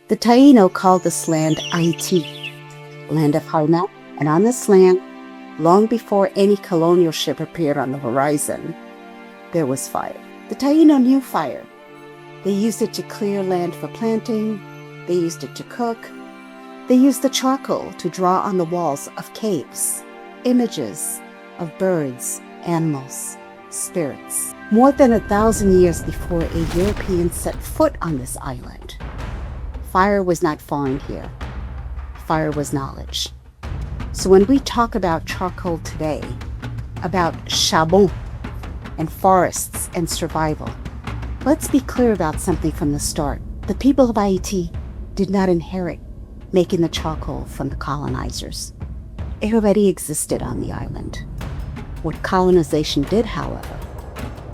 The Taíno called this land Ayiti, land of Hauna, and on this land, long before any colonial ship appeared on the horizon, there was fire. The Taíno knew fire. They used it to clear land for planting. They used it to cook. They used the charcoal to draw on the walls of caves, images of birds, animals, spirits. More than 1,000 years before a European set foot on this island, fire was not foreign here. Fire was knowledge. So when we talk about charcoal today, about Shaboom and forests and survival, let's be clear about something from the start. The people of Haiti did not inherit making the charcoal from the colonizers. It already existed on the island. What colonization did, however,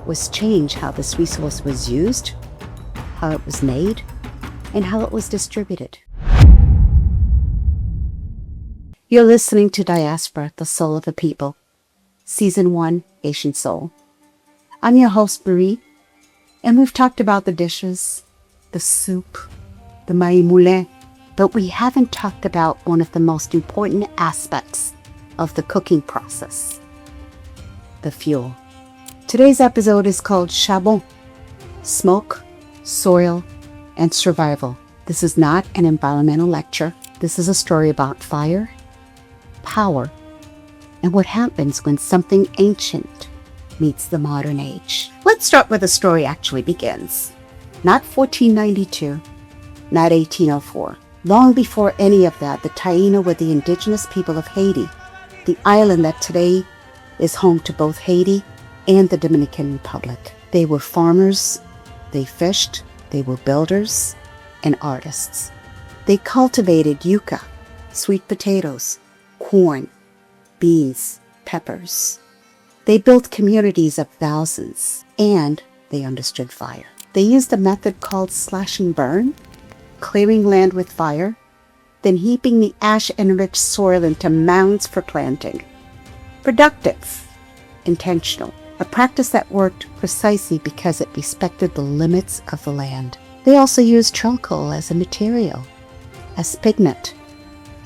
was change how this resource was used, how it was made, and how it was distributed. You're listening to Diaspora, the Soul of the People, Season 1, Haitian Soul. I'm your host, Marie, and we've talked about the dishes, the soup, the maïs moulin, but we haven't talked about one of the most important aspects of the cooking process, the fuel. Today's episode is called Chabon, Smoke, Soil, and Survival. This is not an environmental lecture. This is a story about fire, power, and what happens when something ancient meets the modern age. Let's start where the story actually begins. Not 1492, not 1804. Long before any of that, the Taíno were the indigenous people of Haiti, the island that today is home to both Haiti and the Dominican Republic. They were farmers, they fished, they were builders, and artists. They cultivated yuca, sweet potatoes, corn, beans, peppers. They built communities of thousands, and they understood fire. They used a method called slash and burn, clearing land with fire, then heaping the ash-enriched soil into mounds for planting. Productive, intentional, a practice that worked precisely because it respected the limits of the land. They also used charcoal as a material, as pigment,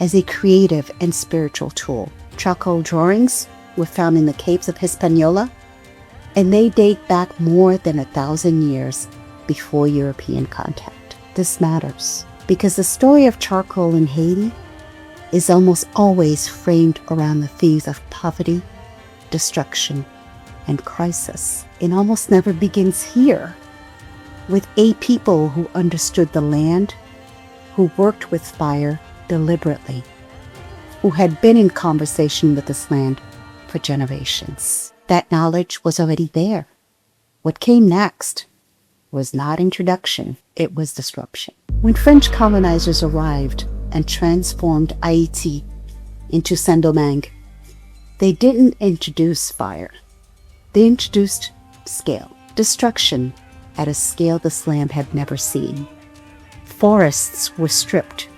as a creative and spiritual tool. Charcoal drawings were found in the caves of Hispaniola, and they date back more than 1,000 years before European contact. This matters because the story of charcoal in Haiti is almost always framed around the themes of poverty, destruction, and crisis. It almost never begins here, with a people who understood the land, who worked with fire deliberately, who had been in conversation with this land for generations. That knowledge was already there. What came next was not introduction, it was disruption. When French colonizers arrived and transformed Ayiti into Saint-Domingue, they didn't introduce fire. They introduced scale, destruction at a scale this land had never seen. Forests were stripped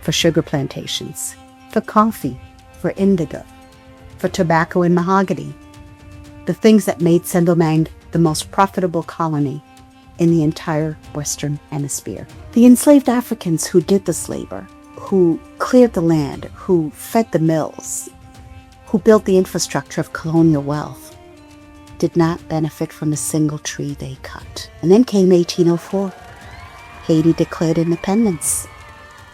for sugar plantations, for coffee, for indigo, for tobacco and mahogany, the things that made Saint-Domingue the most profitable colony in the entire Western Hemisphere. The enslaved Africans who did this labor, who cleared the land, who fed the mills, who built the infrastructure of colonial wealth, did not benefit from a single tree they cut. And then came 1804. Haiti declared independence,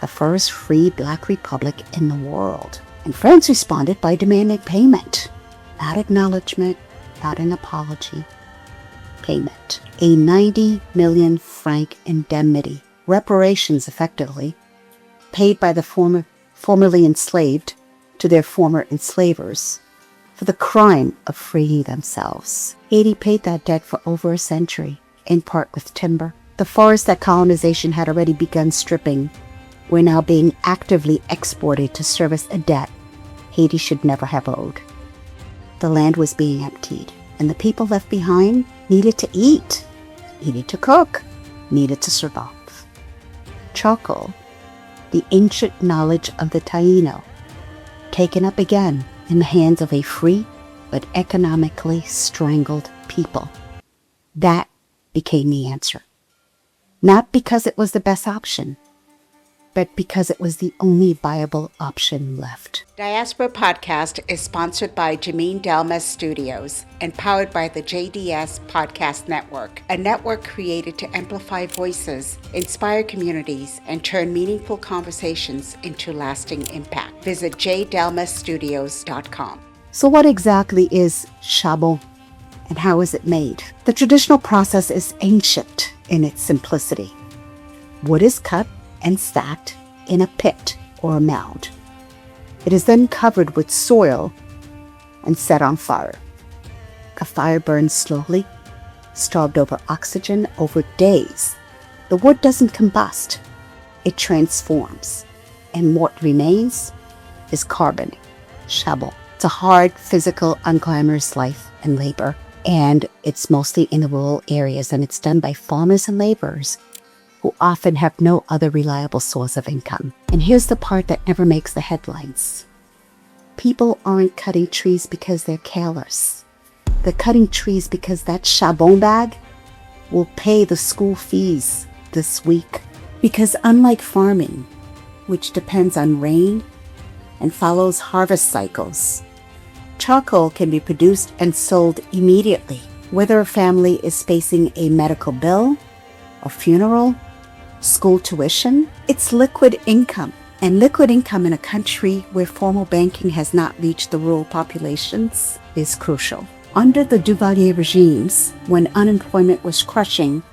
the first free black republic in the world. And France responded by demanding payment, not acknowledgement, not an apology. Payment. A 90 million franc indemnity, reparations effectively, paid by the formerly enslaved to their former enslavers for the crime of freeing themselves. Haiti paid that debt for over a century, in part with timber. The forests that colonization had already begun stripping were now being actively exported to service a debt Haiti should never have owed. The land was being emptied, and the people left behind needed to eat, needed to cook, needed to survive. Charcoal, the ancient knowledge of the Taíno, taken up again in the hands of a free but economically strangled people. That became the answer. Not because it was the best option, but because it was the only viable option left. Diaspora Podcast is sponsored by Jamine Delme Studios and powered by the JDS Podcast Network, a network created to amplify voices, inspire communities, and turn meaningful conversations into lasting impact. Visit jdelmestudios.com. So what exactly is Chabon and how is it made? The traditional process is ancient in its simplicity. Wood is cut and stacked in a pit or a mound. It is then covered with soil and set on fire. The fire burns slowly, starved over oxygen over days. The wood doesn't combust, it transforms, and what remains is carbon, Chabon. It's a hard, physical, unglamorous life and labor, and it's mostly in the rural areas, and it's done by farmers and laborers who often have no other reliable source of income. And here's the part that never makes the headlines. People aren't cutting trees because they're careless. They're cutting trees because that Chabon bag will pay the school fees this week. Because unlike farming, which depends on rain and follows harvest cycles, charcoal can be produced and sold immediately, whether a family is facing a medical bill, a funeral, school tuition. It's liquid income. And liquid income in a country where formal banking has not reached the rural populations is crucial. Under the Duvalier regimes, when unemployment was crushing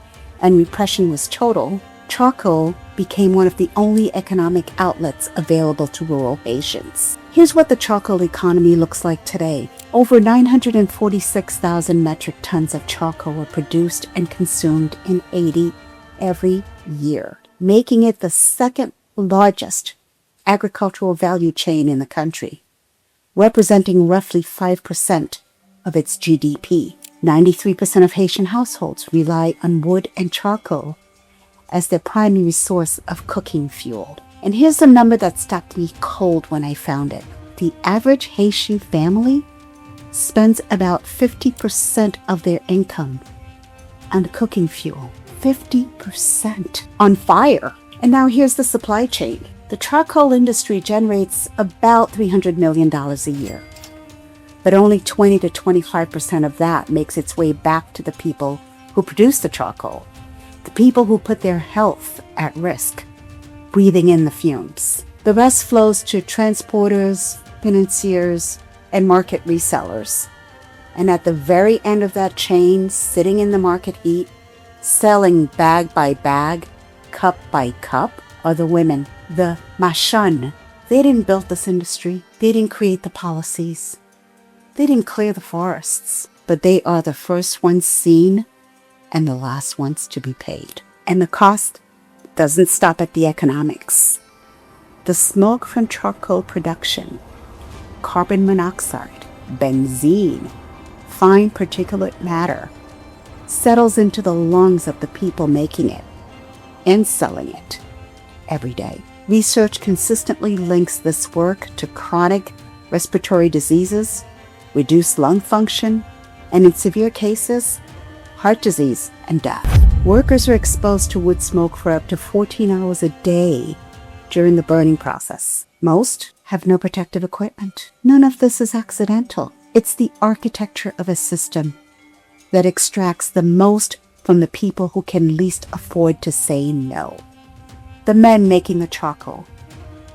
and repression was total, charcoal became one of the only economic outlets available to rural Haitians. Here's what the charcoal economy looks like today. Over 946,000 metric tons of charcoal are produced and consumed in Haiti every year, making it the second largest agricultural value chain in the country, representing roughly 5% of its GDP. 93% of Haitian households rely on wood and charcoal as their primary source of cooking fuel. And here's the number that stopped me cold when I found it. The average Haitian family spends about 50% of their income on cooking fuel. 50% on fire. And now here's the supply chain. The charcoal industry generates about $300 million a year, but only 20 to 25% of that makes its way back to the people who produce the charcoal, the people who put their health at risk, breathing in the fumes. The rest flows to transporters, financiers, and market resellers. And at the very end of that chain, sitting in the market heat, selling bag by bag, cup by cup, are the women, the Machann. They didn't build this industry. They didn't create the policies. They didn't clear the forests. But they are the first ones seen and the last ones to be paid. And the cost doesn't stop at the economics. The smoke from charcoal production, carbon monoxide, benzene, fine particulate matter, settles into the lungs of the people making it and selling it every day. Research consistently links this work to chronic respiratory diseases, reduced lung function, and in severe cases, heart disease and death. Workers are exposed to wood smoke for up to 14 hours a day during the burning process. Most have no protective equipment. None of this is accidental. It's the architecture of a system that extracts the most from the people who can least afford to say no. The men making the charcoal,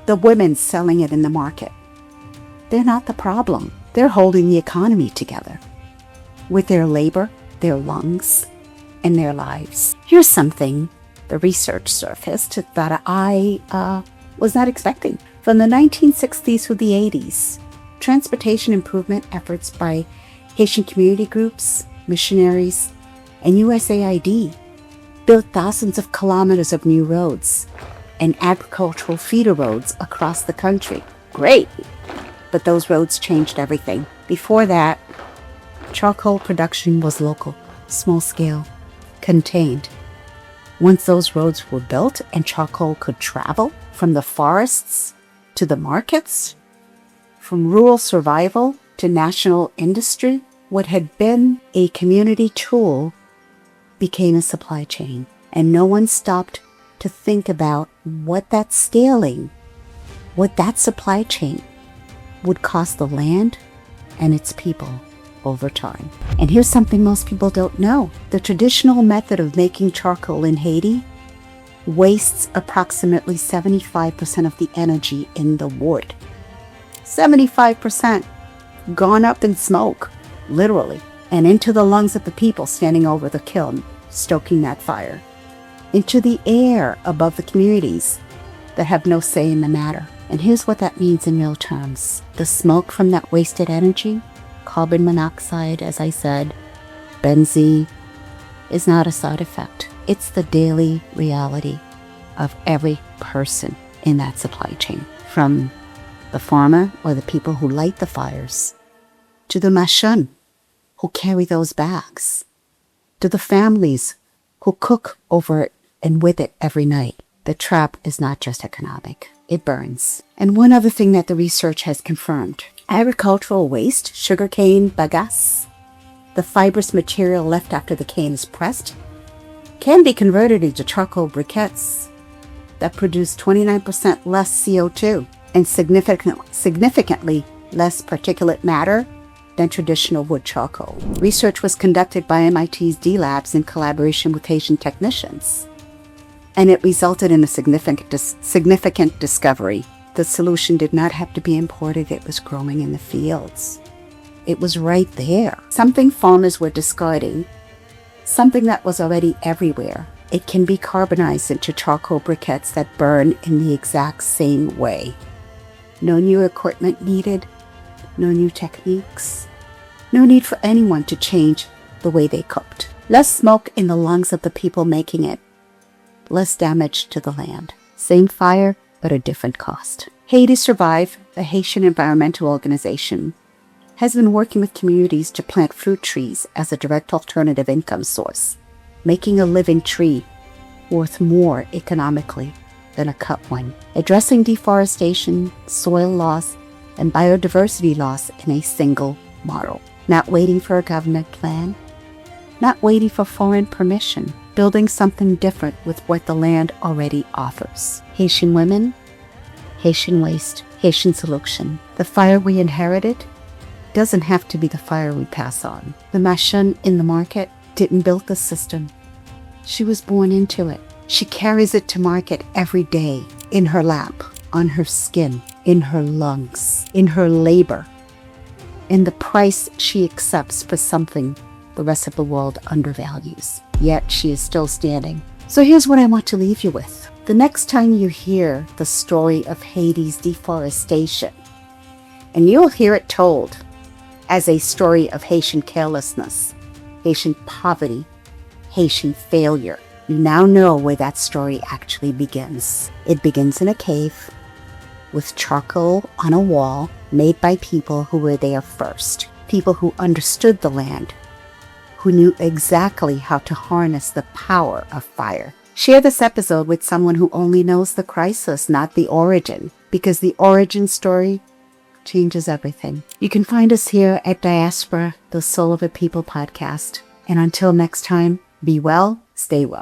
the women selling it in the market. They're not the problem. They're holding the economy together with their labor, their lungs, and their lives. Here's something the research surfaced that I was not expecting. From the 1960s through the 80s, transportation improvement efforts by Haitian community groups, missionaries, and USAID built thousands of kilometers of new roads and agricultural feeder roads across the country. Great! But those roads changed everything. Before that, charcoal production was local, small scale, contained. Once those roads were built and charcoal could travel from the forests to the markets, from rural survival to national industry, what had been a community tool became a supply chain, and no one stopped to think about what that scaling, what that supply chain would cost the land and its people over time. And here's something most people don't know. The traditional method of making charcoal in Haiti wastes approximately 75% of the energy in the wood. 75% gone up in smoke, literally, and into the lungs of the people standing over the kiln, stoking that fire, into the air above the communities that have no say in the matter. And here's what that means in real terms. The smoke from that wasted energy, carbon monoxide, as I said, benzene, is not a side effect. It's the daily reality of every person in that supply chain, from the farmer or the people who light the fires, to the Machann who carry those bags, to the families who cook over it and with it every night. The trap is not just economic. It burns. And one other thing that the research has confirmed: agricultural waste, sugarcane bagasse, the fibrous material left after the cane is pressed, can be converted into charcoal briquettes that produce 29% less CO2 and significantly less particulate matter than traditional wood charcoal. Research was conducted by MIT's D Labs in collaboration with Haitian technicians, and it resulted in a significant discovery. The solution did not have to be imported. It was growing in the fields. It was right there. Something farmers were discarding, something that was already everywhere. It can be carbonized into charcoal briquettes that burn in the exact same way. No new equipment needed, no new techniques, no need for anyone to change the way they cooked. Less smoke in the lungs of the people making it, less damage to the land. Same fire, but a different cost. Haiti Survie, the Haitian environmental organization, has been working with communities to plant fruit trees as a direct alternative income source, making a living tree worth more economically than a cut one, addressing deforestation, soil loss, and biodiversity loss in a single model. Not waiting for a government plan, not waiting for foreign permission, building something different with what the land already offers. Haitian women, Haitian waste, Haitian solution. The fire we inherited doesn't have to be the fire we pass on. The Machann in the market didn't build the system. She was born into it. She carries it to market every day, in her lap, on her skin, in her lungs, in her labor, in the price she accepts for something the rest of the world undervalues. Yet she is still standing. So here's what I want to leave you with. The next time you hear the story of Haiti's deforestation, and you'll hear it told as a story of Haitian carelessness, Haitian poverty, Haitian failure, you now know where that story actually begins. It begins in a cave with charcoal on a wall made by people who were there first, people who understood the land, who knew exactly how to harness the power of fire. Share this episode with someone who only knows the crisis, not the origin, because the origin story changes everything. You can find us here at Diaspora, the Soul of a People podcast. And until next time, be well, stay well.